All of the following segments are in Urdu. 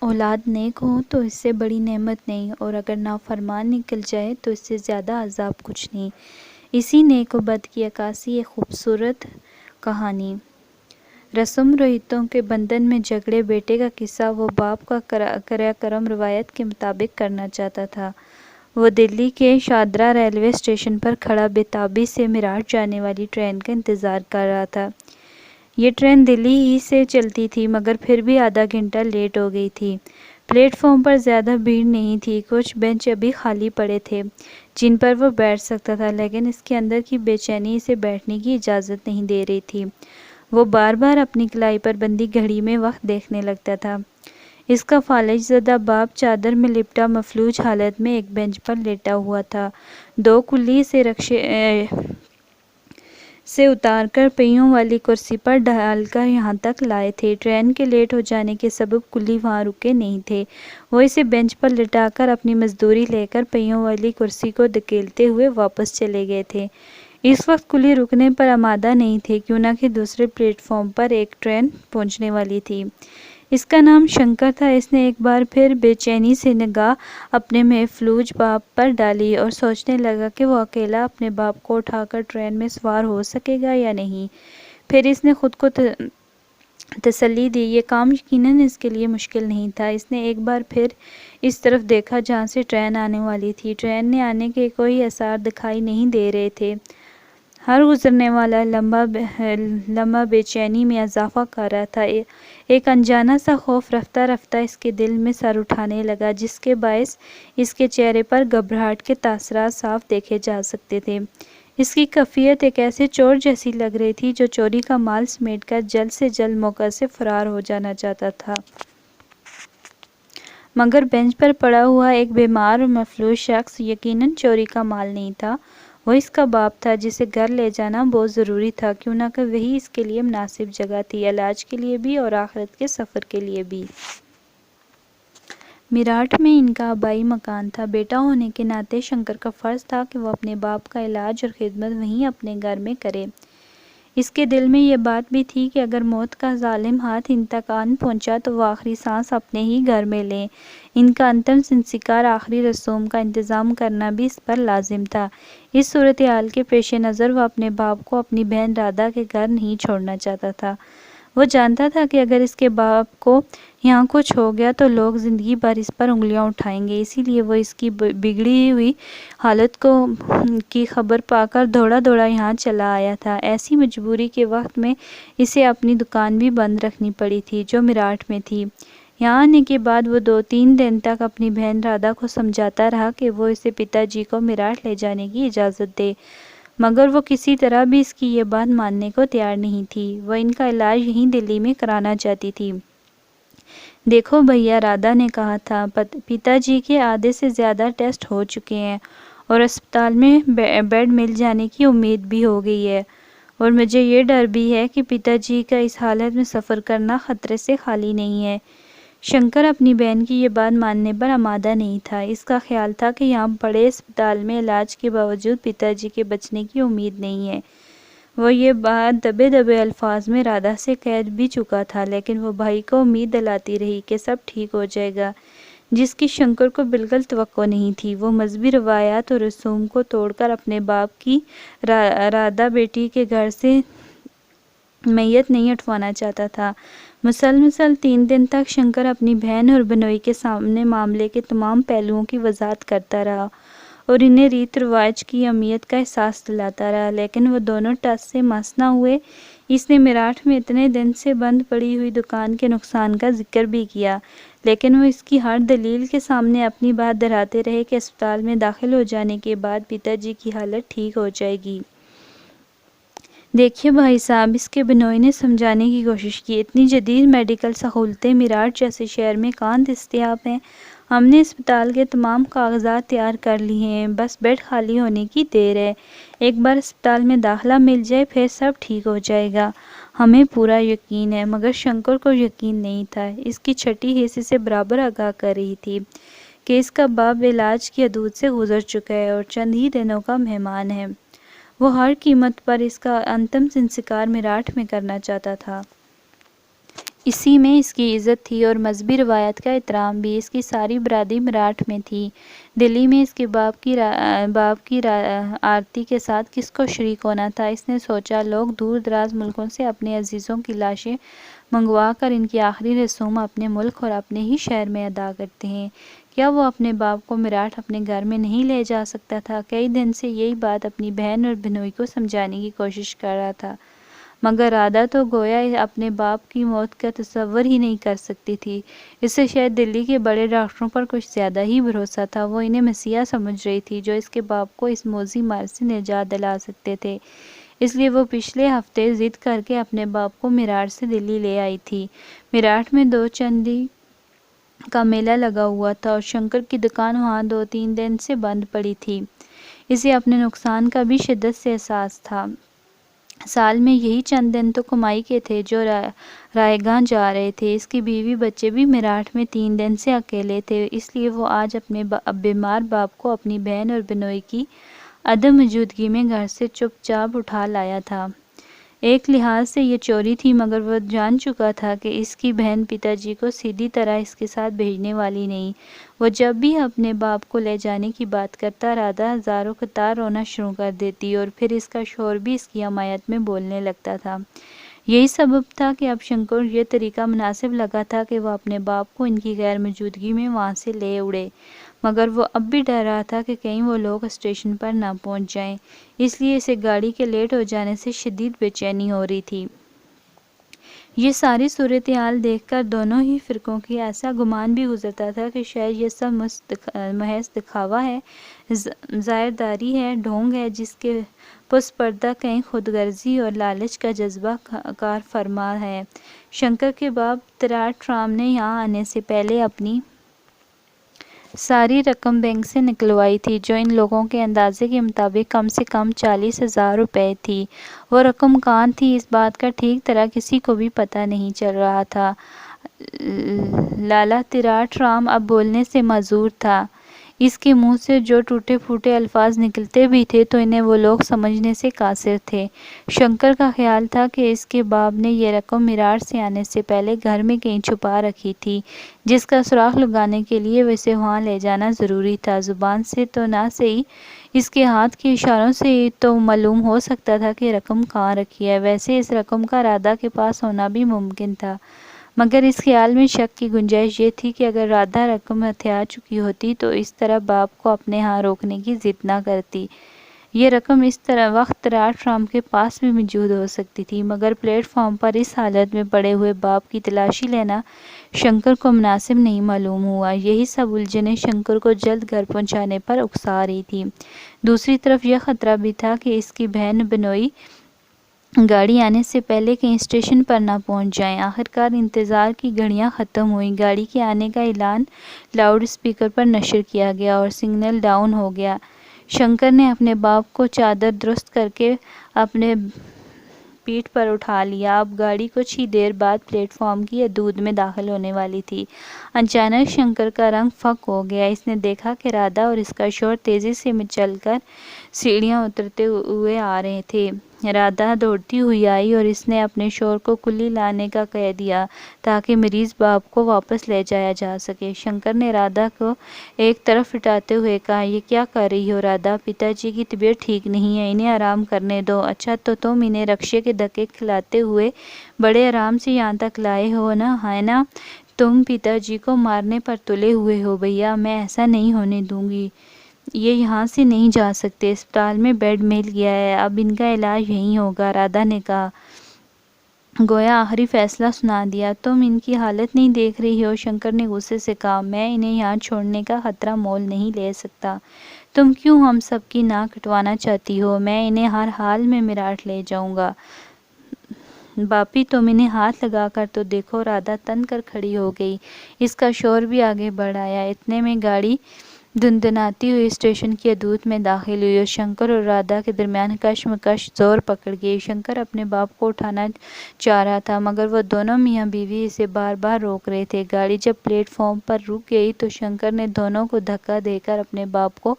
اولاد نیک ہو تو اس سے بڑی نعمت نہیں، اور اگر نافرمان نکل جائے تو اس سے زیادہ عذاب کچھ نہیں۔ اسی نیک و بد کی عکاسی ایک خوبصورت کہانی۔ رسم رویتوں کے بندھن میں جکڑے بیٹے کا قصہ وہ باپ کا کرا کرم روایت کے مطابق کرنا چاہتا تھا۔ وہ دلی کے شاہدرہ ریلوے اسٹیشن پر کھڑا بے تابی سے میرٹھ جانے والی ٹرین کا انتظار کر رہا تھا۔ یہ ٹرین دلی ہی سے چلتی تھی مگر پھر بھی آدھا گھنٹہ لیٹ ہو گئی تھی۔ پلیٹ فارم پر زیادہ بھیڑ نہیں تھی، کچھ بینچ ابھی خالی پڑے تھے جن پر وہ بیٹھ سکتا تھا، لیکن اس کے اندر کی بے چینی اسے بیٹھنے کی اجازت نہیں دے رہی تھی۔ وہ بار بار اپنی کلائی پر بندھی گھڑی میں وقت دیکھنے لگتا تھا۔ اس کا فالج زدہ باپ چادر میں لپٹا مفلوج حالت میں ایک بینچ پر لیٹا ہوا تھا۔ دو کلی سے رکشے سے اتار کر پہیوں والی کرسی پر ڈال کر یہاں تک لائے تھے۔ ٹرین کے لیٹ ہو جانے کے سبب کلی وہاں رکے نہیں تھے۔ وہ اسے بینچ پر لٹا کر اپنی مزدوری لے کر پہیوں والی کرسی کو دھکیلتے ہوئے واپس چلے گئے تھے۔ اس وقت کلی رکنے پر آمادہ نہیں تھے، کیوں نہ کہ دوسرے پلیٹ فارم پر ایک ٹرین پہنچنے والی تھی۔ اس کا نام شنکر تھا۔ اس نے ایک بار پھر بے چینی سے نگاہ اپنے مفلوج باپ پر ڈالی اور سوچنے لگا کہ وہ اکیلا اپنے باپ کو اٹھا کر ٹرین میں سوار ہو سکے گا یا نہیں۔ پھر اس نے خود کو تسلی دی، یہ کام یقیناً اس کے لیے مشکل نہیں تھا۔ اس نے ایک بار پھر اس طرف دیکھا جہاں سے ٹرین آنے والی تھی۔ ٹرین نے آنے کے کوئی آثار دکھائی نہیں دے رہے تھے۔ ہر گزرنے والا لمحہ بے چینی میں اضافہ کر رہا تھا۔ ایک انجانا سا خوف رفتہ رفتہ اس کے دل میں سر اٹھانے لگا، جس کے باعث اس کے چہرے پر گھبراہٹ کے تاثرات صاف دیکھے جا سکتے تھے۔ اس کی کیفیت ایک ایسے چور جیسی لگ رہی تھی جو چوری کا مال سمیٹ کر جلد سے جلد موقع سے فرار ہو جانا چاہتا تھا۔ مگر بینچ پر پڑا ہوا ایک بیمار اور مفلوج شخص یقیناً چوری کا مال نہیں تھا، وہ اس کا باپ تھا جسے گھر لے جانا بہت ضروری تھا، کیوں نہ کہ وہی اس کے لیے مناسب جگہ تھی، علاج کے لیے بھی اور آخرت کے سفر کے لیے بھی۔ میرٹھ میں ان کا آبائی مکان تھا۔ بیٹا ہونے کے ناطے شنکر کا فرض تھا کہ وہ اپنے باپ کا علاج اور خدمت وہیں اپنے گھر میں کرے۔ اس کے دل میں یہ بات بھی تھی کہ اگر موت کا ظالم ہاتھ ان تک آن پہنچا تو وہ آخری سانس اپنے ہی گھر میں لیں۔ ان کا انتم سنسکار، آخری رسوم کا انتظام کرنا بھی اس پر لازم تھا۔ اس صورتحال کے پیش نظر وہ اپنے باپ کو اپنی بہن رادھا کے گھر نہیں چھوڑنا چاہتا تھا۔ وہ جانتا تھا کہ اگر اس کے باپ کو یہاں کچھ ہو گیا تو لوگ زندگی بھر اس پر انگلیاں اٹھائیں گے، اسی لیے وہ اس کی بگڑی ہوئی حالت کی خبر پا کر دوڑا دوڑا یہاں چلا آیا تھا۔ ایسی مجبوری کے وقت میں اسے اپنی دکان بھی بند رکھنی پڑی تھی جو میرٹھ میں تھی۔ یہاں آنے کے بعد وہ 2-3 دن تک اپنی بہن رادھا کو سمجھاتا رہا کہ وہ اسے پتا جی کو میرٹھ لے جانے کی اجازت دے، مگر وہ کسی طرح بھی اس کی یہ بات ماننے کو تیار نہیں تھی۔ وہ ان کا علاج یہیں دلی میں کرانا چاہتی تھی۔ دیکھو بھیا، رادھا نے کہا تھا، پتا جی کے آدھے سے زیادہ ٹیسٹ ہو چکے ہیں اور اسپتال میں بیڈ مل جانے کی امید بھی ہو گئی ہے، اور مجھے یہ ڈر بھی ہے کہ پتا جی کا اس حالت میں سفر کرنا خطرے سے خالی نہیں ہے۔ شنکر اپنی بہن کی یہ بات ماننے پر آمادہ نہیں تھا۔ اس کا خیال تھا کہ یہاں بڑے اسپتال میں علاج کے باوجود پتا جی کے بچنے کی امید نہیں ہے۔ وہ یہ بات دبے دبے الفاظ میں رادھا سے کہہ بھی چکا تھا، لیکن وہ بھائی کو امید دلاتی رہی کہ سب ٹھیک ہو جائے گا، جس کی شنکر کو بالکل توقع نہیں تھی۔ وہ مذہبی روایات اور رسوم کو توڑ کر اپنے باپ کی رادھا بیٹی کے گھر سے میت نہیں اٹھوانا چاہتا تھا۔ مسلسل 3 دن تک شنکر اپنی بہن اور بنوئی کے سامنے معاملے کے تمام پہلوؤں کی وضاحت کرتا رہا اور انہیں ریت رواج کی اہمیت کا احساس دلاتا رہا، لیکن وہ دونوں ٹس سے مس نہ ہوئے۔ اس نے میرٹھ میں اتنے دن سے بند پڑی ہوئی دکان کے نقصان کا ذکر بھی کیا، لیکن وہ اس کی ہر دلیل کے سامنے اپنی بات دہراتے رہے کہ اسپتال میں داخل ہو جانے کے بعد پتا جی کی حالت ٹھیک ہو جائے گی۔ دیکھیے بھائی صاحب، اس کے بنوئی نے سمجھانے کی کوشش کی، اتنی جدید میڈیکل سہولتیں میرٹھ جیسے شہر میں کہاں دستیاب ہیں؟ ہم نے اسپتال کے تمام کاغذات تیار کر لیے ہیں، بس بیڈ خالی ہونے کی دیر ہے۔ ایک بار اسپتال میں داخلہ مل جائے پھر سب ٹھیک ہو جائے گا، ہمیں پورا یقین ہے۔ مگر شنکر کو یقین نہیں تھا۔ اس کی چھٹی حس اسے برابر آگاہ کر رہی تھی کہ اس کا باپ علاج کی حدود سے گزر چکا ہے اور چند ہی دنوں کا مہمان ہے۔ وہ ہر قیمت پر اس کا انتم سنسکار میرٹھ میں کرنا چاہتا تھا۔ اسی میں اس کی عزت تھی اور مذہبی روایت کا احترام بھی۔ اس کی ساری برادری مراٹھ میں تھی۔ دلی میں اس کے باپ کی آرتی کے ساتھ کس کو شریک ہونا تھا؟ اس نے سوچا، لوگ دور دراز ملکوں سے اپنے عزیزوں کی لاشیں منگوا کر ان کی آخری رسوم اپنے ملک اور اپنے ہی شہر میں ادا کرتے ہیں، کیا وہ اپنے باپ کو مراٹھ اپنے گھر میں نہیں لے جا سکتا تھا؟ کئی دن سے یہی بات اپنی بہن اور بہنوئی کو سمجھانے کی کوشش کر رہا تھا، مگر رادھا تو گویا اپنے باپ کی موت کا تصور ہی نہیں کر سکتی تھی۔ اسے شاید دلی کے بڑے ڈاکٹروں پر کچھ زیادہ ہی بھروسہ تھا۔ وہ انہیں مسیحا سمجھ رہی تھی جو اس کے باپ کو اس موذی مار سے نجات دلا سکتے تھے، اس لیے وہ پچھلے ہفتے ضد کر کے اپنے باپ کو میراٹھ سے دلی لے آئی تھی۔ میراٹھ میں 2 چندی کا میلہ لگا ہوا تھا اور شنکر کی دکان وہاں 2-3 دن سے بند پڑی تھی۔ اسے اپنے نقصان کا بھی شدت سے احساس تھا۔ سال میں یہی چند دن تو کمائی کے تھے جو رائے گاں جا رہے تھے۔ اس کی بیوی بچے بھی میراٹھ میں 3 دن سے اکیلے تھے، اس لیے وہ آج اپنے بیمار باپ کو اپنی بہن اور بنوئی کی عدم موجودگی میں گھر سے چپ چاپ اٹھا لایا تھا۔ ایک لحاظ سے یہ چوری تھی، مگر وہ جان چکا تھا کہ اس کی بہن پتا جی کو سیدھی طرح اس کے ساتھ بھیجنے والی نہیں۔ وہ جب بھی اپنے باپ کو لے جانے کی بات کرتا، رادھا ہزاروں قطار رونا شروع کر دیتی اور پھر اس کا شوہر بھی اس کی حمایت میں بولنے لگتا تھا۔ یہی سبب تھا کہ اب شنکر کو یہ طریقہ مناسب لگا تھا کہ وہ اپنے باپ کو ان کی غیر موجودگی میں وہاں سے لے اڑے، مگر وہ اب بھی ڈر رہا تھا کہ کہیں وہ لوگ اسٹیشن پر نہ پہنچ جائیں، اس لیے اسے گاڑی کے لیٹ ہو جانے سے شدید بے چینی ہو رہی تھی۔ یہ ساری صورتحال دیکھ کر دونوں ہی فرقوں کی ایسا گمان بھی گزرتا تھا کہ شاید یہ سب محض دکھاوا ہے، ظاہرداری ہے، ڈھونگ ہے، جس کے پس پردہ کہیں خود غرضی اور لالچ کا جذبہ کار فرما ہے۔ شنکر کے باپ تراٹ رام نے یہاں آنے سے پہلے اپنی ساری رقم بینک سے نکلوائی تھی، جو ان لوگوں کے اندازے کے مطابق کم سے کم 40,000 روپے تھی۔ وہ رقم کہاں تھی، اس بات کا ٹھیک طرح کسی کو بھی پتہ نہیں چل رہا تھا۔ لالا تراٹ رام اب بولنے سے معذور تھا۔ اس کے منہ سے جو ٹوٹے پھوٹے الفاظ نکلتے بھی تھے تو انہیں وہ لوگ سمجھنے سے قاصر تھے۔ شنکر کا خیال تھا کہ اس کے باپ نے یہ رقم میراٹھ سے آنے سے پہلے گھر میں کہیں چھپا رکھی تھی، جس کا سراغ لگانے کے لیے اسے وہاں لے جانا ضروری تھا۔ زبان سے تو نہ صحیح، اس کے ہاتھ کے اشاروں سے تو معلوم ہو سکتا تھا کہ رقم کہاں رکھی ہے۔ ویسے اس رقم کا رادھا کے پاس ہونا بھی ممکن تھا، مگر اس خیال میں شک کی گنجائش یہ تھی کہ اگر رادھا رقم ہتھیار چکی ہوتی تو اس طرح باپ کو اپنے ہاں روکنے کی ضد نہ کرتی۔ یہ رقم اس وقت تراٹ رام کے پاس بھی موجود ہو سکتی تھی، مگر پلیٹ فارم پر اس حالت میں پڑے ہوئے باپ کی تلاشی لینا شنکر کو مناسب نہیں معلوم ہوا۔ یہی سب الجھنیں شنکر کو جلد گھر پہنچانے پر اکسا رہی تھی۔ دوسری طرف یہ خطرہ بھی تھا کہ اس کی بہن بنوئی گاڑی آنے سے پہلے کہیں اسٹیشن پر نہ پہنچ جائیں۔ آخرکار انتظار کی گھڑیاں ختم ہوئیں، گاڑی کے آنے کا اعلان لاؤڈ اسپیکر پر نشر کیا گیا اور سگنل ڈاؤن ہو گیا۔ شنکر نے اپنے باپ کو چادر درست کر کے اپنے پیٹھ پر اٹھا لیا۔ اب گاڑی کچھ ہی دیر بعد پلیٹ فارم کی حدود میں داخل ہونے والی تھی۔ اچانک شنکر کا رنگ پھک ہو گیا۔ اس نے دیکھا کہ رادھا اور اس کا شوہر تیزی سے چل کر سیڑھیاں اترتے ہوئے آ رہے تھے۔ رادھا دوڑتی ہوئی آئی اور اس نے اپنے شوہر کو کلی لانے کا کہہ دیا تاکہ مریض باپ کو واپس لے جایا جا سکے۔ شنکر نے رادھا کو ایک طرف ہٹاتے ہوئے کہا، یہ کیا کر رہی ہو رادھا؟ پتا جی کی طبیعت ٹھیک نہیں ہے، انہیں آرام کرنے دو۔ اچھا تو تم انہیں رکشے کے دھکے کھلاتے ہوئے بڑے آرام سے یہاں تک لائے ہو نا، ہے نا؟ تم پتا جی کو مارنے پر تلے ہوئے ہو۔ بھیا میں ایسا نہیں ہونے دوں گی، یہ یہاں سے نہیں جا سکتے، اسپتال میں بیڈ مل گیا ہے، اب ان کا علاج یہیں ہوگا، رادھا نے کہا، گویا آخری فیصلہ سنا دیا۔ تم ان کی حالت نہیں دیکھ رہی ہو؟ شنکر نے غصے سے کہا، میں انہیں یہاں چھوڑنے کا خطرہ مول نہیں لے سکتا۔ تم کیوں ہم سب کی ناک کٹوانا چاہتی ہو؟ میں انہیں ہر حال میں میراٹھ لے جاؤں گا۔ باپی تم انہیں ہاتھ لگا کر تو دیکھو۔ رادھا تن کر کھڑی ہو گئی۔ اس کا شوہر بھی آگے بڑھ آیا۔ اتنے میں گاڑی دندناتی ہوئی اسٹیشن کی حدود میں داخل ہوئی اور شنکر اور رادھا کے درمیان کشمکش زور پکڑ گئی۔ شنکر اپنے باپ کو اٹھانا چاہ رہا تھا مگر وہ دونوں میاں بیوی اسے بار بار روک رہے تھے۔ گاڑی جب پلیٹ فارم پر رک گئی تو شنکر نے دونوں کو دھکا دے کر اپنے باپ کو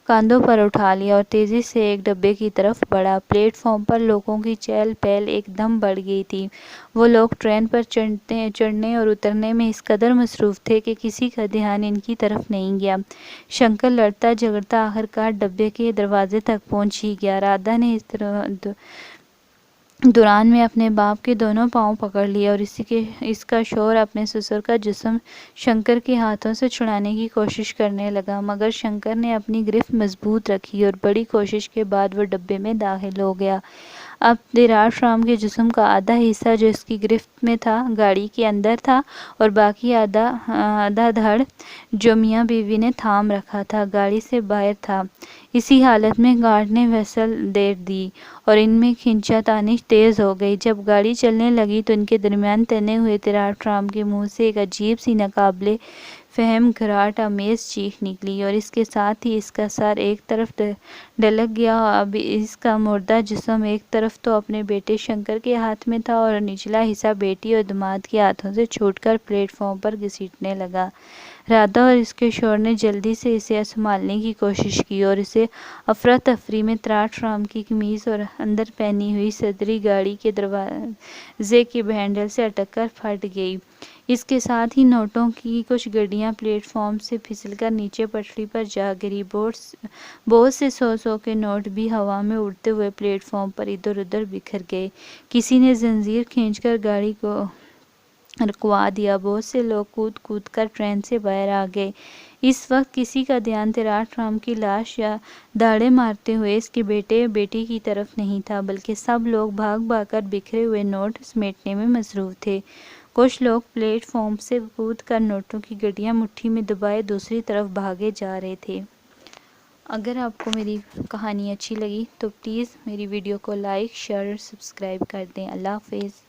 کاندھوں پر اٹھا لیا اور تیزی سے ایک ڈبے کی طرف بڑھا۔ پلیٹ فارم پر لوگوں کی چہل پہل ایک دم بڑھ گئی تھی۔ وہ لوگ ٹرین پر چڑھنے اور اترنے میں اس قدر مصروف تھے کہ کسی کا دھیان ان کی طرف نہیں گیا۔ شنکر لڑتا جھگڑتا آخرکار ڈبے کے دروازے تک پہنچ ہی گیا۔ رادھا نے اس دوران میں اپنے باپ کے دونوں پاؤں پکڑ لیے اور اس کا شوہر اپنے سسر کا جسم شنکر کے ہاتھوں سے چھڑانے کی کوشش کرنے لگا مگر شنکر نے اپنی گرفت مضبوط رکھی اور بڑی کوشش کے بعد وہ ڈبے میں داخل ہو گیا۔ اب دھراٹ رام کے جسم کا آدھا حصہ جو اس کی گرفت میں تھا گاڑی کے اندر تھا اور باقی آدھا دھڑ جو میاں بیوی نے تھام رکھا تھا گاڑی سے باہر تھا۔ اسی حالت میں گارڈ نے وhistle دے دی اور ان میں کھینچا تانی تیز ہو گئی۔ جب گاڑی چلنے لگی تو ان کے درمیان تنے ہوئے دھراٹ رام کے منہ سے ایک عجیب سی ناقابل فہم گھراٹ آمیز چیخ نکلی اور اس کے ساتھ ہی اس کا سر ایک طرف ڈھلک گیا۔ اب اس کا مردہ جسم ایک طرف تو اپنے بیٹے شنکر کے ہاتھ میں تھا اور نچلا حصہ بیٹی اور داماد کے ہاتھوں سے چھوٹ کر پلیٹ فارم پر گھسیٹنے لگا۔ رادھا اور اس کے شوہر نے جلدی سے اسے سنبھالنے کی کوشش کی اور اسے افراتفری میں دھراٹ رام کی قمیض اور اندر پہنی ہوئی صدری گاڑی کے دروازے کے ہینڈل سے اٹک کر پھٹ گئی۔ اس کے ساتھ ہی نوٹوں کی کچھ گڈیاں پلیٹ فارم سے پھسل کر نیچے پٹری پر جا گری۔ بہت سے 100 کے نوٹ بھی ہوا میں اڑتے ہوئے پلیٹ فارم پر ادھر ادھر بکھر گئے۔ کسی نے زنجیر کھینچ کر گاڑی کو رکوا دیا۔ بہت سے لوگ کود کود کر ٹرین سے باہر آ گئے۔ اس وقت کسی کا دھیان دھراٹ رام کی لاش یا دھاڑے مارتے ہوئے اس کے بیٹے یا بیٹی کی طرف نہیں تھا بلکہ سب لوگ بھاگ بھاگ کر بکھرے ہوئے نوٹ سمیٹنے میں مصروف تھے۔ کچھ لوگ پلیٹ فارم سے کود کر نوٹوں کی گڈیاں مٹھی میں دبائے دوسری طرف بھاگے جا رہے تھے۔ اگر آپ کو میری کہانی اچھی لگی تو پلیز میری ویڈیو کو لائک، شیئر اور سبسکرائب کر دیں۔ اللہ حافظ۔